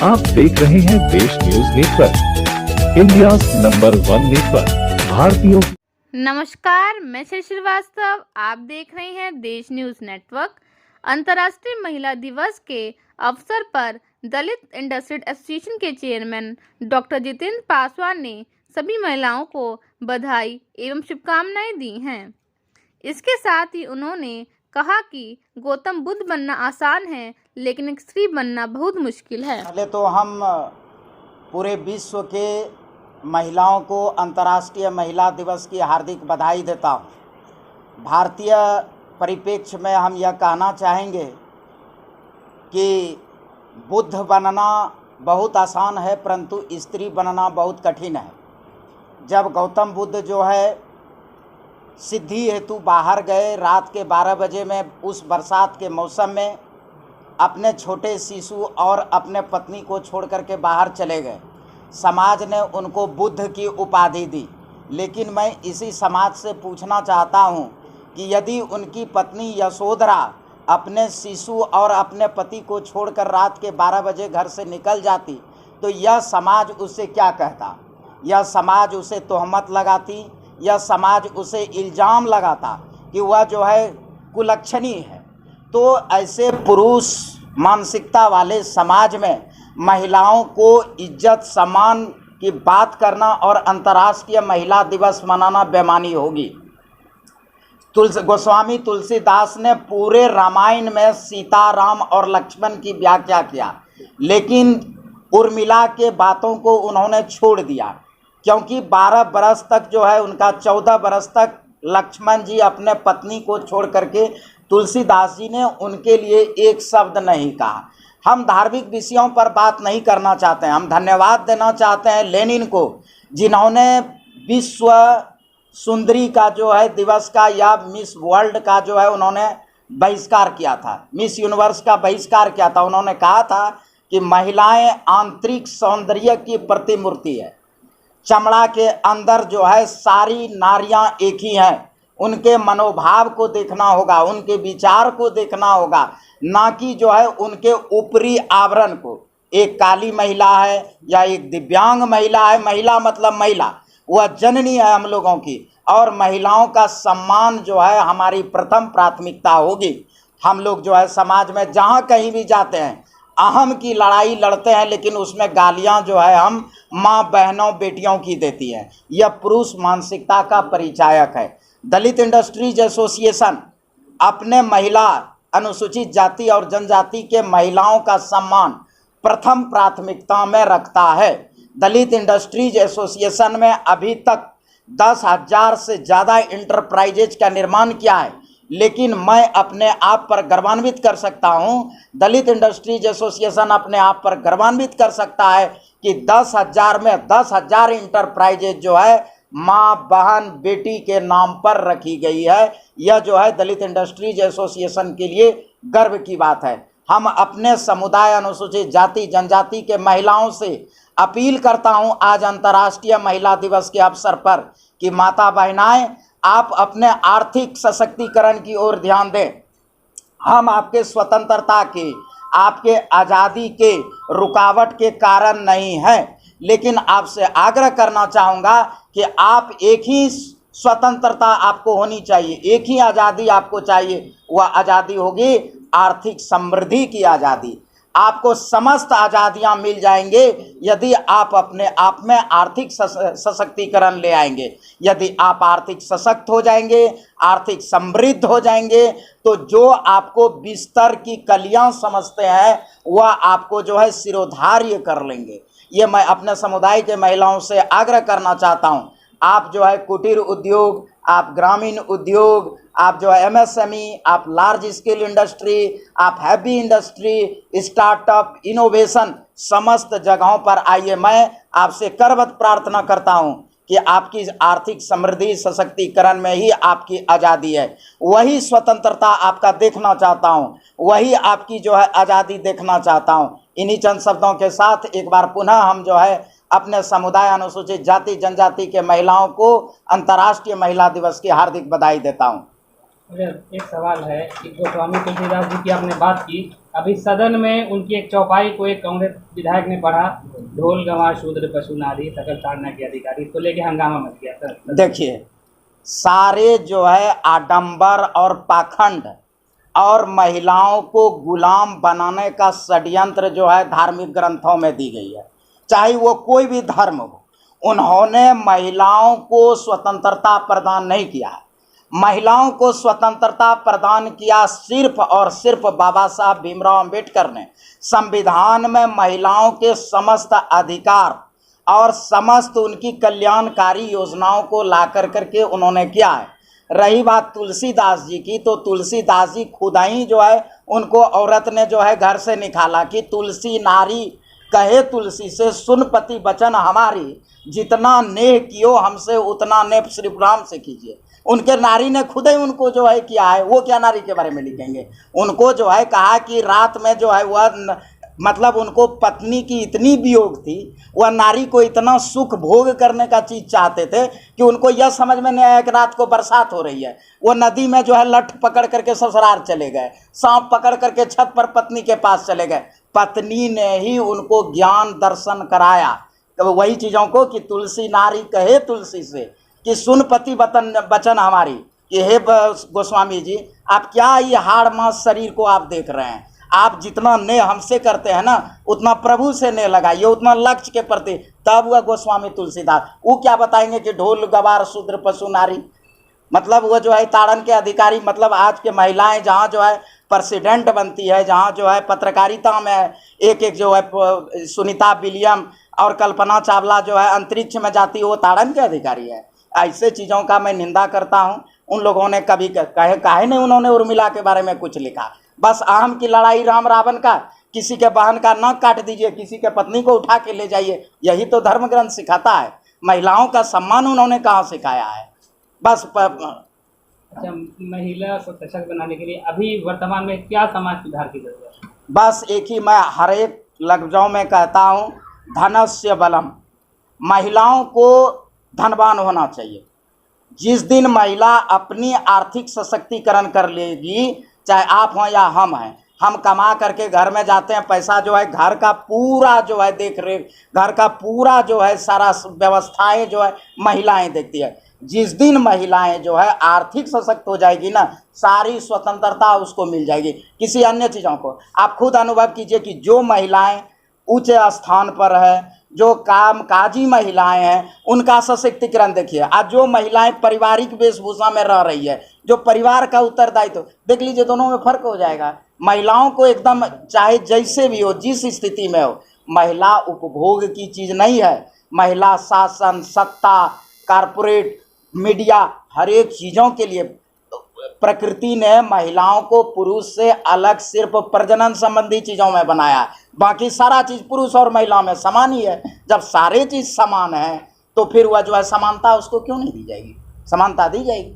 आप देख रहे हैं देश news network, India number 1 network भारतीयों। नमस्कार, मैं श्री श्रीवास्तव। आप देख रहे हैं देश न्यूज नेटवर्क। अंतर्राष्ट्रीय महिला दिवस के अवसर पर दलित इंडस्ट्रियल एसोसिएशन के चेयरमैन डॉक्टर जितेंद्र पासवान ने सभी महिलाओं को बधाई एवं शुभकामनाएं दी हैं। इसके साथ ही उन्होंने कहा कि गौतम बुद्ध बनना आसान है, लेकिन एक स्त्री बनना बहुत मुश्किल है। पहले तो हम पूरे विश्व के महिलाओं को अंतर्राष्ट्रीय महिला दिवस की हार्दिक बधाई देता हूँ। भारतीय परिप्रेक्ष्य में हम यह कहना चाहेंगे कि बुद्ध बनना बहुत आसान है, परंतु स्त्री बनना बहुत कठिन है। जब गौतम बुद्ध जो है सिद्धि हेतु बाहर गए, रात के 12 बजे में उस बरसात के मौसम में अपने छोटे शिशु और अपने पत्नी को छोड़ करके बाहर चले गए। समाज ने उनको बुद्ध की उपाधि दी, लेकिन मैं इसी समाज से पूछना चाहता हूँ कि यदि उनकी पत्नी यशोधरा अपने शिशु और अपने पति को छोड़कर रात के 12 बजे घर से निकल जाती तो यह समाज उससे क्या कहता? यह समाज उसे तोहमत लगाती, यह समाज उसे इल्ज़ाम लगाता कि वह जो है कुलक्षणी है। तो ऐसे पुरुष मानसिकता वाले समाज में महिलाओं को इज्जत सम्मान की बात करना और अंतर्राष्ट्रीय महिला दिवस मनाना बेईमानी होगी। गोस्वामी तुलसीदास ने पूरे रामायण में सीता, राम और लक्ष्मण की व्याख्या किया, लेकिन उर्मिला के बातों को उन्होंने छोड़ दिया, क्योंकि 12 बरस तक जो है उनका 14 बरस तक लक्ष्मण जी अपने पत्नी को छोड़ करके तुलसीदास जी ने उनके लिए एक शब्द नहीं कहा। हम धार्मिक विषयों पर बात नहीं करना चाहते हैं। हम धन्यवाद देना चाहते हैं लेनिन को, जिन्होंने विश्व सुंदरी का जो है दिवस का या मिस वर्ल्ड का जो है उन्होंने बहिष्कार किया था, मिस यूनिवर्स का बहिष्कार किया था। उन्होंने कहा था कि महिलाएं आंतरिक सौंदर्य की प्रतिमूर्ति है। चमड़ा के अंदर जो है सारी नारियां एक ही हैं। उनके मनोभाव को देखना होगा, उनके विचार को देखना होगा, ना कि जो है उनके ऊपरी आवरण को। एक काली महिला है या एक दिव्यांग महिला है, महिला मतलब महिला, वह जननी है हम लोगों की, और महिलाओं का सम्मान जो है हमारी प्रथम प्राथमिकता होगी। हम लोग जो है समाज में जहाँ कहीं भी जाते हैं अहम की लड़ाई लड़ते हैं, लेकिन उसमें गालियाँ जो है हम माँ बहनों बेटियों की देती हैं। यह पुरुष मानसिकता का परिचायक है। दलित इंडस्ट्रीज एसोसिएशन अपने महिला, अनुसूचित जाति और जनजाति के महिलाओं का सम्मान प्रथम प्राथमिकता में रखता है। दलित इंडस्ट्रीज एसोसिएशन में अभी तक 10,000 से ज़्यादा इंटरप्राइजेज का निर्माण किया है, लेकिन मैं अपने आप पर गर्वान्वित कर सकता हूं, दलित इंडस्ट्रीज एसोसिएशन अपने आप पर गर्वान्वित कर सकता है कि 10,000 में 10,000 इंटरप्राइजेज जो है माँ बहन बेटी के नाम पर रखी गई है। यह जो है दलित इंडस्ट्रीज एसोसिएशन के लिए गर्व की बात है। हम अपने समुदाय अनुसूचित जाति जनजाति के महिलाओं से अपील करता हूं आज अंतर्राष्ट्रीय महिला दिवस के अवसर पर कि माता बहनाएं, आप अपने आर्थिक सशक्तिकरण की ओर ध्यान दें। हम आपके स्वतंत्रता के, आपके आज़ादी के रुकावट के कारण नहीं हैं, लेकिन आपसे आग्रह करना चाहूँगा कि आप एक ही स्वतंत्रता आपको होनी चाहिए, एक ही आज़ादी आपको चाहिए। वह आज़ादी होगी आर्थिक समृद्धि की आज़ादी। आपको समस्त आज़ादियाँ मिल जाएंगे यदि आप अपने आप में आर्थिक सशक्तिकरण ले आएंगे। यदि आप आर्थिक सशक्त हो जाएंगे, आर्थिक समृद्ध हो जाएंगे, तो जो आपको बिस्तर की कलियां समझते हैं वह आपको जो है सिरोधार्य कर लेंगे। ये मैं अपने समुदाय के महिलाओं से आग्रह करना चाहता हूँ। आप जो है कुटीर उद्योग, आप ग्रामीण उद्योग, आप जो है एमएसएमई, आप लार्ज स्केल इंडस्ट्री, आप हैवी इंडस्ट्री, स्टार्टअप, इनोवेशन, समस्त जगहों पर आइए। मैं आपसे करबद्ध प्रार्थना करता हूं कि आपकी आर्थिक समृद्धि सशक्तिकरण में ही आपकी आज़ादी है। वही स्वतंत्रता आपका देखना चाहता हूं, वही आपकी जो है आज़ादी देखना चाहता हूं। इन्हीं चंद शब्दों के साथ एक बार पुनः हम जो है अपने समुदाय अनुसूचित जाति जनजाति के महिलाओं को अंतर्राष्ट्रीय महिला दिवस की हार्दिक बधाई देता हूं। एक सवाल है कि गोस्वामी तुलसीदास जी की आपने बात की, अभी सदन में उनकी एक चौपाई को एक कांग्रेस विधायक ने पढ़ा, ढोल गंवार शूद्र पशु नारी सकल ताड़ना के अधिकारी, इसको लेके हंगामा मच गया सर। देखिए, सारे जो है आडंबर और पाखंड और महिलाओं को गुलाम बनाने का षड्यंत्र जो है धार्मिक ग्रंथों में दी गई है, चाहे वो कोई भी धर्म हो। उन्होंने महिलाओं को स्वतंत्रता प्रदान नहीं किया है। महिलाओं को स्वतंत्रता प्रदान किया सिर्फ और सिर्फ बाबा साहब भीमराव अंबेडकर ने। संविधान में महिलाओं के समस्त अधिकार और समस्त उनकी कल्याणकारी योजनाओं को ला करके उन्होंने किया है। रही बात तुलसीदास जी की, तो तुलसीदास जी खुद ही जो है उनको औरत ने जो है घर से निकाला कि तुलसी नारी कहे तुलसी से, सुन पति वचन हमारी, जितना नेह कियो हमसे उतना नेह श्री राम से कीजिए। उनके नारी ने खुद ही उनको जो है किया है। वो क्या नारी के बारे में लिखेंगे? उनको जो है कहा कि रात में जो है वह मतलब उनको पत्नी की इतनी वियोग थी, वह नारी को इतना सुख भोग करने का चीज़ चाहते थे कि उनको यह समझ में नहीं आया कि रात को बरसात हो रही है। वो नदी में जो है लठ पकड़ करके ससुराल चले गए, सांप पकड़ करके छत पर पत्नी के पास चले गए। पत्नी ने ही उनको ज्ञान दर्शन कराया, तो वही चीज़ों को कि तुलसी नारी कहे तुलसी से कि सुन पति वचन हमारी, कि हे गोस्वामी जी, आप क्या ये हाड़ मांस शरीर को आप देख रहे हैं? आप जितना नेह हमसे करते हैं ना, उतना प्रभु से नेह लगाइए, उतना लक्ष्य के प्रति। तब वह गोस्वामी तुलसीदास वो क्या बताएंगे कि ढोल गवार शूद्र पशु नारी, मतलब वो जो है ताड़न के अधिकारी। मतलब आज के महिलाएं जहाँ जो है प्रेसिडेंट बनती है, जहाँ जो है पत्रकारिता में एक एक जो है सुनीता विलियम और कल्पना चावला जो है अंतरिक्ष में जाती है, वो ताड़न के अधिकारी है। ऐसे चीज़ों का मैं निंदा करता हूँ। उन लोगों ने कभी काहे नहीं उन्होंने उर्मिला के बारे में कुछ लिखा। बस आम की लड़ाई राम रावण का, किसी के बहन का नाक काट दीजिए, किसी के पत्नी को उठा के ले जाइए, यही तो धर्म ग्रंथ सिखाता है। महिलाओं का सम्मान उन्होंने कहाँ सिखाया है? बस अच्छा, महिला को सशक्त बनाने के लिए अभी वर्तमान में क्या समाज सुधार की जरूरत है? बस एक ही मैं हर एक लफ्जों में कहता हूँ, धनस्य बलम। महिलाओं को धनवान होना चाहिए। जिस दिन महिला अपनी आर्थिक सशक्तिकरण कर लेगी, चाहे आप हों या हम हैं, हम कमा करके घर में जाते हैं, पैसा जो है घर का पूरा जो है देख रेख, घर का पूरा जो है सारा व्यवस्थाएं जो है महिलाएं देखती है। जिस दिन महिलाएं जो है आर्थिक सशक्त हो जाएगी ना, सारी स्वतंत्रता उसको मिल जाएगी। किसी अन्य चीज़ों को आप खुद अनुभव कीजिए कि जो महिलाएं उच्च स्थान पर है, जो कामकाजी महिलाएं हैं, उनका सशक्तिकरण देखिए। आज जो महिलाएं पारिवारिक वेशभूषा में रह रही है, जो परिवार का उत्तरदायित्व, देख लीजिए दोनों में फर्क हो जाएगा। महिलाओं को एकदम चाहे जैसे भी हो, जिस स्थिति में हो, महिला उपभोग की चीज़ नहीं है। महिला शासन, सत्ता, कारपोरेट, मीडिया, हर एक चीज़ों के लिए प्रकृति ने महिलाओं को पुरुष से अलग सिर्फ प्रजनन संबंधी चीज़ों में बनाया। बाकी सारा चीज़ पुरुष और महिला में समान ही है। जब सारे चीज़ समान है तो फिर वह जो है समानता उसको क्यों नहीं दी जाएगी? समानता दी जाएगी।